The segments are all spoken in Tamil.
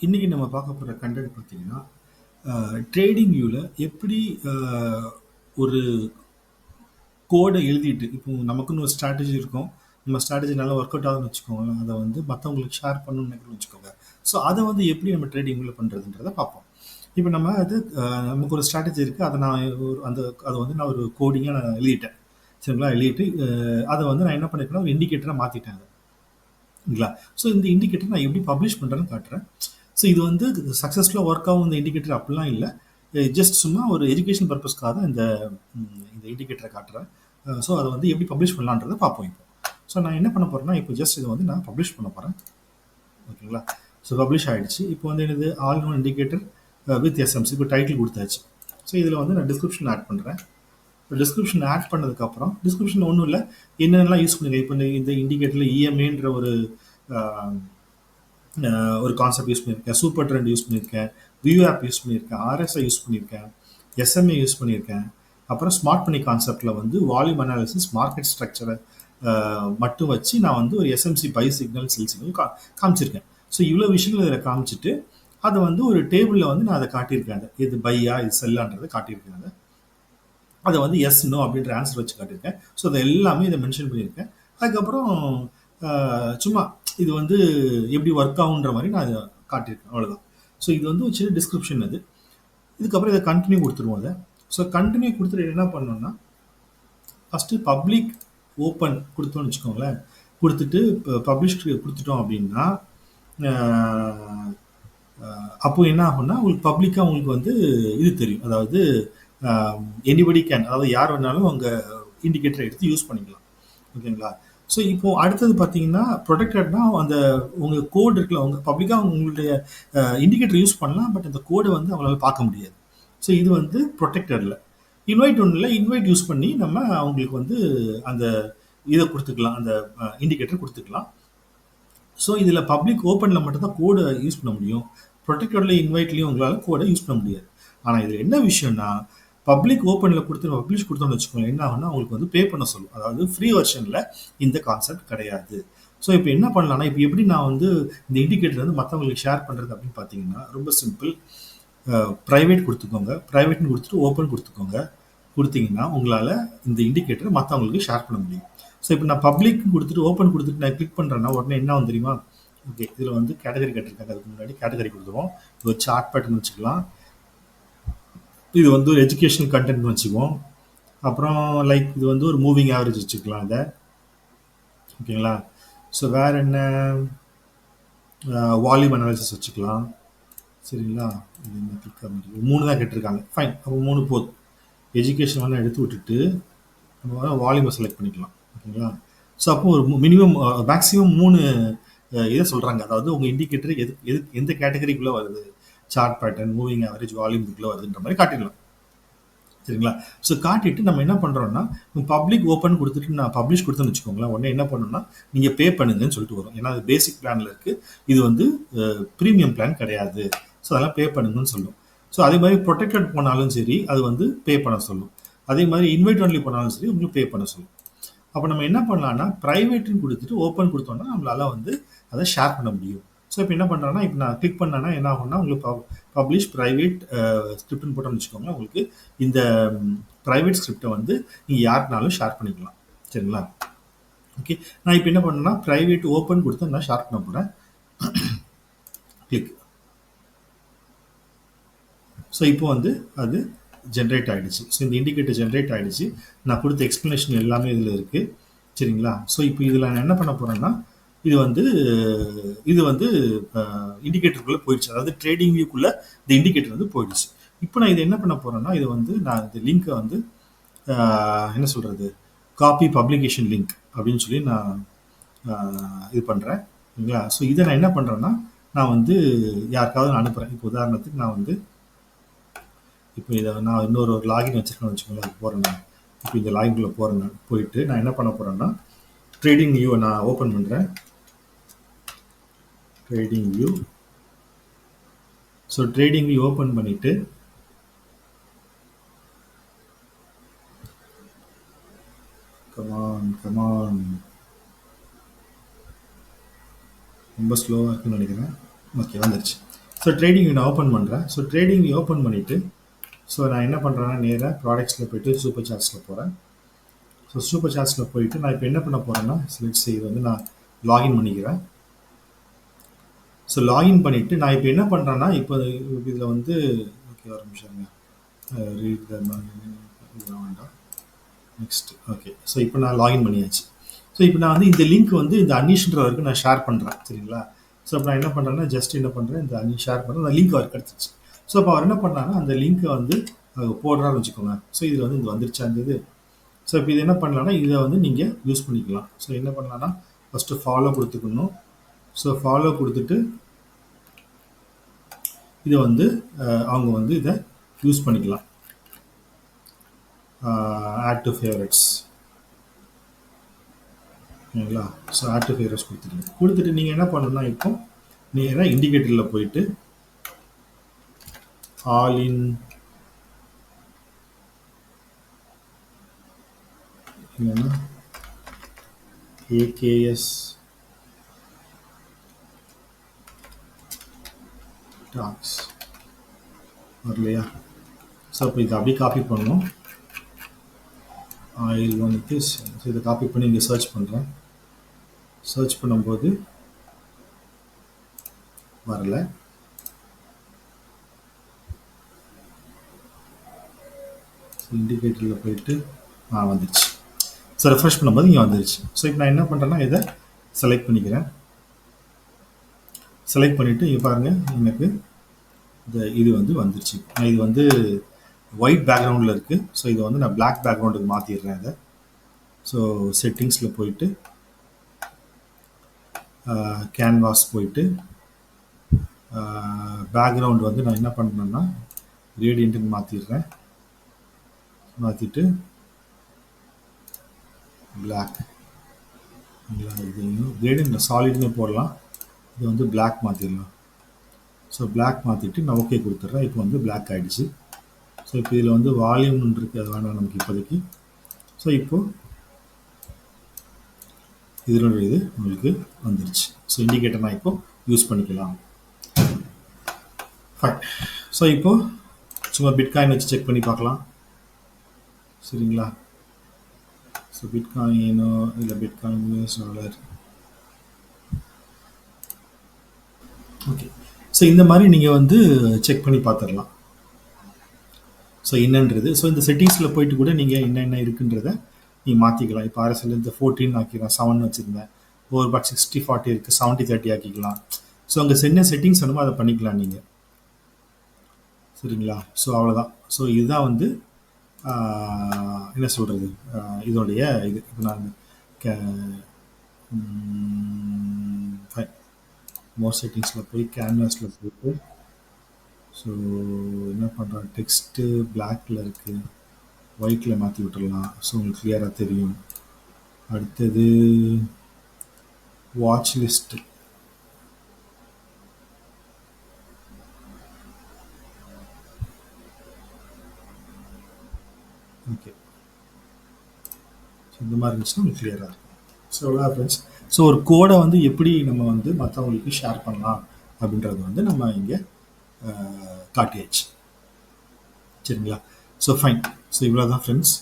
இன்னைக்கு நம்ம பார்க்க போற கன்டென்ட் பார்த்தீங்கன்னா, ட்ரேடிங் வியூல எப்படி அ ஒரு கோட எழுதிட்டு, இப்போ நமக்குன்னு ஒரு ஸ்ட்ராட்டஜி இருக்கும். நம்ம ஸ்ட்ராட்டஜி நல்லா ஒர்க் அவுட் ஆகுதுன்னு வச்சுக்கோங்களேன். அத வந்து மத்தவங்களுக்கு ஷேர் பண்ணணும்னு நினைக்கிறோம்னு வச்சுக்கோங்க. ஸோ அத வந்து எப்படி நம்ம ட்ரேடிங் வியூல பண்றதுன்றத பார்ப்போம். இப்ப நம்ம அது நமக்கு ஒரு ஸ்ட்ராட்டஜி இருக்கு. அத நான் ஒரு அத வந்து நான் ஒரு கோடிங்கா நான் எழுதிட்டேன். சரிங்களா? எழுதிட்டு அத வந்து நான் என்ன பண்ணியிருக்கேன்னா, ஒரு இண்டிகேட்டரா மாத்திட்டேன் அத. ங்களா? ஸோ இந்த இண்டிகேட்டர் நான் எப்படி பப்ளிஷ் பண்றேன்னு காட்டுறேன். ஸோ இது வந்து சக்ஸஸ்ஃபுல்லா ஒர்க் ஆகும் இந்த இண்டிகேட்டர் அப்படிலாம் இல்ல. ஜஸ்ட் சும்மா ஒரு எஜுகேஷன் பர்ப்பஸ்க்காக தான் இந்த இண்டிகேட்டர காட்டுறேன். ஸோ அத வந்து எப்படி பப்ளிஷ் பண்ணலான்றத பார்ப்போம் இப்போ. ஸோ நான் என்ன பண்ண போறேன்னா, இப்போ ஜஸ்ட் இத வந்து நான் பப்ளிஷ் பண்ண போறேன். ஓகேங்களா? ஸோ பப்ளிஷ் ஆயிடுச்சு. இப்போ வந்து என்னது all in one indicator with SMC இப்போ டைட்டில் குடுத்தாச்சு. ஸோ இதில வந்து நான் டிஸ்கிரிப்ஷன் ஆட் பண்றேன். டிஸ்கிரிப்ஷன் ஆட் பண்ணதுக்கப்புறம் டிஸ்கிரிப்ஷன் ஒண்ணும் இல்ல. என்னென்னலாம் யூஸ் பண்ணிருக்கேன். இப்போ இந்த இண்டிகேட்டர்ல இஎம்ஏன்ற அ ஒரு கான்செப்ட் யூஸ் பண்ணியிருக்கேன். சூப்பர் ட்ரெண்ட் யூஸ் பண்ணியிருக்கேன். வியூ ஆப் யூஸ் பண்ணியிருக்கேன். ஆர்எஸ்ஐ யூஸ் பண்ணியிருக்கேன். எஸ்எம்ஏ யூஸ் பண்ணியிருக்கேன். அப்புறம் ஸ்மார்ட் மணி கான்செப்ட்ல வந்து வால்யூம் அனாலிசிஸ், மார்க்கெட் ஸ்ட்ரக்சரை மட்டும் வச்சு நான் வந்து ஒரு SMC by signal, sell signal காமிச்சிருக்கேன். ஸோ இவ்வளோ விஷயங்கள் இதில் காமிச்சிட்டு அதை வந்து ஒரு டேபிளில் வந்து நான் அதை காட்டியிருக்கேன். இது பையா இது செல்லான்றதை காட்டியிருக்கேன். அதை வந்து எஸ் நோ அப்படின்ற ஆன்சர் வச்சு காட்டியிருக்கேன். ஸோ அதை எல்லாமே இதை மென்ஷன் பண்ணியிருக்கேன். அதுக்கப்புறம் சும்மா இது வந்து எப்படி ஒர்க் ஆகுன்ற மாதிரி நான் இதை காட்டியிருக்கேன். அவ்வளோதான். ஸோ இது வந்து ஒரு சின்ன டிஸ்கிரிப்ஷன் அது. இதுக்கப்புறம் இதை கண்டினியூ கொடுத்துருவோம் அதை. ஸோ கண்டினியூ கொடுத்துட்டு என்ன பண்ணோம்னா, ஃபஸ்ட்டு பப்ளிக் ஓப்பன் கொடுத்தோம்னு வச்சுக்கோங்களேன். கொடுத்துட்டு இப்போ பப்ளிஷ் கொடுத்துட்டோம் அப்படின்னா, அப்போ என்ன ஆகும்னா உங்களுக்கு பப்ளிக்காக உங்களுக்கு வந்து இது தெரியும். அதாவது எனிபடி கேன், அதாவது யார் வேணாலும் அவங்க இண்டிகேட்டரை எடுத்து யூஸ் பண்ணிக்கலாம். ஓகேங்களா? ஸோ இப்போ அடுத்தது பார்த்தீங்கன்னா, ப்ரொடெக்டட்னா அந்த உங்கள் கோட் இருக்குல்ல, உங்கள் பப்ளிக்காக உங்களுடைய இண்டிகேட்டர் யூஸ் பண்ணலாம். பட் அந்த கோடை வந்து அவங்களால பார்க்க முடியாது. ஸோ இது வந்து ப்ரொடெக்டட்ல. இன்வைட் ஒன்றும் இல்லை. இன்வைட் யூஸ் பண்ணி நம்ம அவங்களுக்கு வந்து அந்த இதை கொடுத்துக்கலாம். அந்த இண்டிகேட்டர் கொடுத்துக்கலாம். ஸோ இதில் பப்ளிக் ஓப்பனில் மட்டும்தான் கோடை யூஸ் பண்ண முடியும். ப்ரொடெக்டட்ல இன்வைட்லையும் உங்களால் கோடை யூஸ் பண்ண முடியாது. ஆனால் இதில் என்ன விஷயம்னா, பப்ளிக் ஓப்பனில் கொடுத்து பப்ளிஷ் கொடுத்தோம்னு வச்சுக்கோங்க, என்ன ஆகும்னா உங்களுக்கு வந்து பே பண்ண சொல்லும். அதாவது ஃப்ரீ வெர்ஷனில் இந்த கான்செப்ட் கிடையாது. ஸோ இப்போ என்ன பண்ணலாம்னா, இப்போ எப்படி நான் வந்து இந்த இண்டிகேட்டர் வந்து மற்றவங்களுக்கு ஷேர் பண்ணுறது அப்படின்னு பார்த்தீங்கன்னா, ரொம்ப சிம்பிள். ப்ரைவேட் கொடுத்துக்கோங்க. ப்ரைவேட்னு கொடுத்துட்டு ஓப்பன் கொடுத்துக்கோங்க. கொடுத்தீங்கன்னா உங்களால் இந்த இண்டிகேட்டரை மற்றவங்களுக்கு ஷேர் பண்ண முடியும். ஸோ இப்போ நான் பப்ளிக் கொடுத்துட்டு ஓப்பன் கொடுத்துட்டு நான் கிளிக் பண்ணுறேன்னா உடனே என்ன வந்து தெரியுமா? ஓகே, இதில் வந்து கேட்டகரி கேட்டிருக்காங்க. அதுக்கு முன்னாடி கேட்டகரி கொடுத்துருவோம். இது ஒரு சார்ட் பேட்டர்ன் வச்சுக்கலாம். இது வந்து ஒரு எஜுகேஷனல் கண்டென்ட் வச்சுக்குவோம். அப்புறம் லைக் இது வந்து ஒரு மூவிங் ஆவரேஜ் வச்சுக்கலாம் இதை. ஓகேங்களா? ஸோ வேற என்ன, வால்யூம் அனாலிசிஸ் வச்சுக்கலாம். சரிங்களா? இது என்ன கிளிக் ஆக 3 தான் கேட்டிருக்காங்க. ஃபைன், அப்போ 3 போதும். எஜுகேஷன் வந்து எடுத்து விட்டுட்டு நம்ம வால்யூமை செலக்ட் பண்ணிக்கலாம். ஓகேங்களா? ஸோ அப்போ ஒரு மினிமம் மேக்ஸிமம் 3 இதை சொல்கிறாங்க. அதாவது உங்கள் இண்டிகேட்டர் எந்த கேட்டகரிக்குள்ளே வருது, chart pattern, moving average, volume இதுக்குள்ளே வருதுன்ற மாதிரி காட்டிடலாம். சரிங்களா? ஸோ காட்டிட்டு நம்ம என்ன பண்ணுறோம்னா, பப்ளிக் ஓப்பன் கொடுத்துட்டு நான் பப்ளிஷ் கொடுத்தேன்னு வச்சுக்கோங்களேன். உடனே என்ன பண்ணணும்னா, நீங்கள் பே பண்ணுங்கன்னு சொல்லிட்டு வரும். ஏன்னா அது பேசிக் பிளானில் இருக்குது. இது வந்து ப்ரீமியம் பிளான் கிடையாது. ஸோ அதெல்லாம் பே பண்ணுங்கன்னு சொல்லும். ஸோ அதே மாதிரி ப்ரொடெக்டட் போனாலும் சரி, அது வந்து பே பண்ண சொல்லும். அதே மாதிரி இன்வைட் ஒன்லி போனாலும் சரி, உங்களுக்கு பே பண்ண சொல்லும். அப்போ நம்ம என்ன பண்ணலாம்னா, ப்ரைவேட்னு கொடுத்துட்டு ஓப்பன் கொடுத்தோம்னா நம்மளால வந்து அதை ஷேர் பண்ண முடியும். ஸோ இப்போ என்ன பண்ணுறேன்னா, இப்போ நான் கிளிக் பண்ணேன்னா என்ன ஆகும்னா, உங்களுக்கு பப்ளிஷ் ப்ரைவேட் ஸ்கிரிப்ட்னு போட்டோம்னு வச்சுக்கோங்களேன். உங்களுக்கு இந்த ப்ரைவேட் ஸ்கிரிப்டை வந்து நீங்கள் யாருக்குனாலும் ஷேர் பண்ணிக்கலாம். சரிங்களா? ஓகே, நான் இப்போ என்ன பண்ணேன்னா, ப்ரைவேட் ஓப்பன் கொடுத்து நான் ஷேர் பண்ண போகிறேன். கிளிக். ஸோ இப்போ வந்து அது ஜென்ரேட் ஆகிடுச்சு. ஸோ இந்த இண்டிகேட்டர் ஜென்ரேட் ஆகிடுச்சு. நான் கொடுத்த எக்ஸ்ப்ளனேஷன் எல்லாமே இதில் இருக்குது. சரிங்களா? ஸோ இப்போ இதில் நான் என்ன பண்ண போகிறேன்னா, இது வந்து இண்டிகேட்டருக்குள்ளே போயிடுச்சு. அதாவது ட்ரேடிங் வியூக்குள்ளே இந்த இண்டிகேட்டர் வந்து போயிடுச்சு. இப்போ நான் இதை என்ன பண்ண போகிறேன்னா, இது வந்து நான் இந்த லிங்க்கை வந்து என்ன சொல்கிறது, காப்பி பப்ளிகேஷன் லிங்க் அப்படின்னு சொல்லி நான் இது பண்ணுறேன். சரிங்களா? ஸோ இதை நான் என்ன பண்ணுறேன்னா, நான் வந்து யாருக்காவது நான் அனுப்புகிறேன். இப்போ உதாரணத்துக்கு நான் வந்து இப்போ இதை நான் இன்னொரு லாகின் வச்சுருக்கேன்னு வச்சுக்கோங்களேன். அது போகிறேன் நான். இப்போ இந்த லாகின்குள்ளே போகிறேன். நான் போயிட்டு நான் என்ன பண்ண போகிறேன்னா, ட்ரேடிங் வியூவை நான் ஓப்பன் பண்ணுறேன். Trading view. So trading view open பண்ணிவிட்டு கமான் ரொம்ப ஸ்லோவாக இருக்குன்னு நினைக்கிறேன். ஓகே, வந்துருச்சு. ஸோ ட்ரேடிங் வியூ நான் ஓப்பன் பண்ணுறேன். ஸோ ட்ரேடிங் வியூ ஓப்பன் பண்ணிவிட்டு ஸோ நான் என்ன பண்ணுறேன்னா நேராக ப்ராடக்ட்ஸில் போயிட்டு சூப்பர் சார்ட்ஸில் போகிறேன். ஸோ சூப்பர் சார்ட்ஸில் போயிட்டு நான் இப்போ என்ன பண்ண போகிறேன்னா லெட்ஸ் சே இது வந்து நான் லாகின் பண்ணிக்கிறேன். ஸோ லாகின் பண்ணிவிட்டு நான் இப்போ என்ன பண்ணுறேன்னா இப்போ இதில் வந்து ஓகே ஒரு நிமிஷம் ரீட் த இதெல்லாம் வேண்டாம். Next okay. ஸோ இப்போ நான் லாகின் பண்ணியாச்சு. ஸோ இப்போ நான் வந்து இந்த லிங்க் வந்து இந்த அனீஷ்ன்ற வரைக்கும் நான் ஷேர் பண்ணுறேன். சரிங்களா? ஸோ அப்போ நான் என்ன பண்ணுறேன்னா ஜஸ்ட் என்ன பண்ணுறேன் இந்த அனீஷ் ஷேர் பண்ணுறேன். அந்த லிங்க் அவருக்கு கிடச்சிச்சு. ஸோ அப்போ அவர் என்ன பண்ணாங்கன்னா அந்த லிங்க்கை வந்து போடுறான்னு வச்சுக்கோங்க. ஸோ இதில் வந்து இது வந்துருச்சா இருந்தது. ஸோ இப்போ இது என்ன பண்ணலான்னா இதை வந்து நீங்கள் யூஸ் பண்ணிக்கலாம். ஸோ என்ன பண்ணலான்னா ஃபஸ்ட்டு ஃபாலோ கொடுத்துக்கணும். ஸோ ஃபாலோ கொடுத்துட்டு இதை வந்து அவங்க வந்து இதை யூஸ் பண்ணிக்கலாம். ஆட் டு ஃபேவரட்ஸ் ஓகேங்களா? ஸோ ஆட் டு ஃபேவரட்ஸ் கொடுத்துட்டு நீங்கள் என்ன பண்ணணும்னா இப்போ நேராக இண்டிகேட்டரில் போயிட்டு ஆல் இன் என்னன்னா ஏகேஎஸ் டாக்ஸ் வரலையா? ஸோ அப்போ இதை அப்படியே காப்பி பண்ணணும். ஆயில் வந்துட்டு ஸோ இதை காப்பி பண்ணி இங்கே சர்ச் பண்ணுறேன். சர்ச் பண்ணும்போது வரல. இண்டிகேட்டரில் போயிட்டு வந்துருச்சு. ஸோ ரெஃப்ரெஷ் பண்ணும்போது இங்கே வந்துருச்சு. ஸோ இப்போ நான் என்ன பண்ணுறேன்னா இதை செலக்ட் பண்ணிக்கிறேன். செலக்ட் பண்ணிவிட்டு இங்கே பாருங்கள் எனக்கு இது வந்து வந்துருச்சு. இது வந்து ஒயிட் பேக்ரவுண்டில் இருக்குது. ஸோ இதை வந்து நான் பிளாக் பேக்ரவுண்டுக்கு மாற்றிடுறேன் இதை. ஸோ செட்டிங்ஸில் போயிட்டு கேன்வாஸ் போயிட்டு பேக்ரவுண்ட் வந்து நான் என்ன பண்ணுறேன்னா கிரேடியன்ட்டுன்னு மாற்றிடுறேன். மாற்றிட்டு பிளாக் இதையும் கிரேடியன்ட் சாலிட்னு போடலாம். இது வந்து பிளாக் மாற்றிடலாம். ஸோ பிளாக் மாற்றிட்டு நான் ஓகே கொடுத்துட்றேன். இப்போ வந்து பிளாக் ஆகிடுச்சு. ஸோ இப்போ இதில் வந்து வால்யூம்னு இருக்குது, அது வேணாம் நமக்கு இப்போதைக்கு. ஸோ இப்போது இதனுடைய இது உங்களுக்கு வந்துருச்சு. ஸோ இண்டிகேட்டர் நான் இப்போ யூஸ் பண்ணிக்கலாம். ஃபைன். ஸோ இப்போது சும்மா பிட்காயின் வச்சு செக் பண்ணி பார்க்கலாம். சரிங்களா? ஸோ பிட்காயினோ இல்லை பிட்காயின் $. ஓகே. ஸோ இந்த மாதிரி நீங்கள் வந்து செக் பண்ணி பார்த்துடலாம். ஸோ என்னன்றது ஸோ இந்த செட்டிங்ஸில் போயிட்டு கூட நீங்கள் என்னென்ன இருக்குன்றதை நீங்கள் மாற்றிக்கலாம். இப்போ RSL இந்த 14 ஆக்கிக்கலாம், 7 வச்சுருந்தேன். ஓவர் 60-40 இருக்குது, 70-30 ஆக்கிக்கலாம். ஸோ அங்கே என்ன செட்டிங்ஸ் வேணுமோ அதை பண்ணிக்கலாம் நீங்கள். சரிங்களா? ஸோ அவ்வளோதான். ஸோ இதுதான் வந்து என்ன சொல்கிறது இதோடைய இது. இப்போ நான் ஃபைன் மோர் செட்டிங்ஸில் போய் கேன்வாஸில் போயிட்டு ஸோ என்ன பண்ணுறேன் டெக்ஸ்ட்டு பிளாக்கில் இருக்குது, ஒயிட்டில் மாற்றி விட்டுடலாம். ஸோ உங்களுக்கு கிளியராக தெரியும். அடுத்தது வாட்ச் லிஸ்ட்டு. ஓகே. ஸோ இந்த மாதிரி இருந்துச்சுன்னா உங்களுக்கு கிளியராக இருக்கும். ஸோ அவ்வளோ ஃப்ரெண்ட்ஸ். ஸோ ஒரு கோடை வந்து எப்படி நம்ம வந்து மற்றவங்களுக்கு ஷேர் பண்ணலாம் அப்படின்றது வந்து நம்ம இங்கே காட்டியாச்சு. சரிங்களா? So fine. ஸோ இவ்வளோ தான் ஃப்ரெண்ட்ஸ்.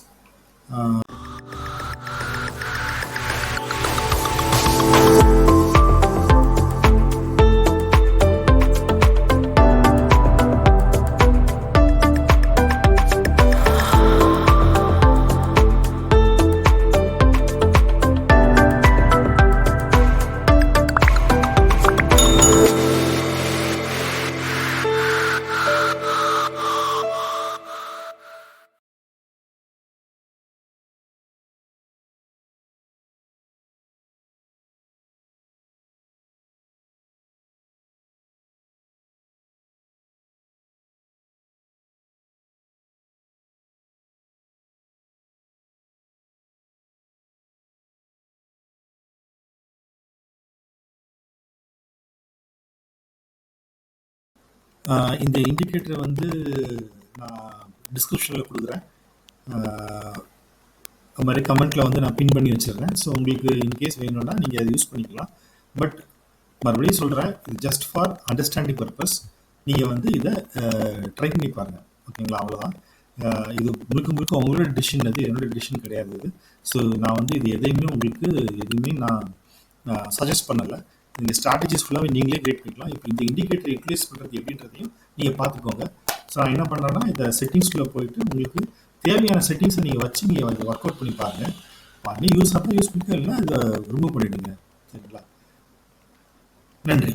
இந்த இண்டிகேட்டரை வந்து நான் டிஸ்கிரிப்ஷனில் கொடுக்குறேன். அது மாதிரி கமெண்ட்டில் வந்து நான் பின் பண்ணி வச்சிடுறேன். ஸோ உங்களுக்கு இன்கேஸ் வேணும்னா நீங்கள் அதை யூஸ் பண்ணிக்கலாம். பட் மறுபடியும் சொல்கிறேன், இது ஜஸ்ட் ஃபார் அண்டர்ஸ்டாண்டிங் பர்பஸ். நீங்கள் வந்து இதை ட்ரை பண்ணி பாருங்கள். ஓகேங்களா? அவ்வளோதான். இது முழுக்க முழுக்க உங்களோட டிசிஷன், அது என்னோட டிசிஷன் கிடையாது இது. ஸோ நான் வந்து இது எதையுமே உங்களுக்கு எதுவுமே நான் சஜஸ்ட் பண்ணலை. நீங்கள் ஸ்ட்ராட்டஜிஸ் ஃபுல்லாகவே நீங்களே கிரியேட் பண்ணிக்கலாம். இப்போ இந்த இண்டிகேட்டர் யூட்டிலைஸ் பண்ணுறது எப்படின்றதையும் நீங்கள் பார்த்துக்கோங்க. ஸோ நான் என்ன பண்ணுறேன்னா, இந்த செட்டிங்ஸ்குள்ளே போயிட்டு உங்களுக்கு தேவையான செட்டிங்ஸை நீங்கள் வச்சு நீங்கள் அதை ஒர்க் அவுட் பண்ணி பாருங்கள். பண்ணி யூஸ் ஆகும், யூஸ் பண்ணிக்க, இல்லைன்னா இதை ரிமூவ் பண்ணிவிடுங்க. சரிங்களா? நன்றி.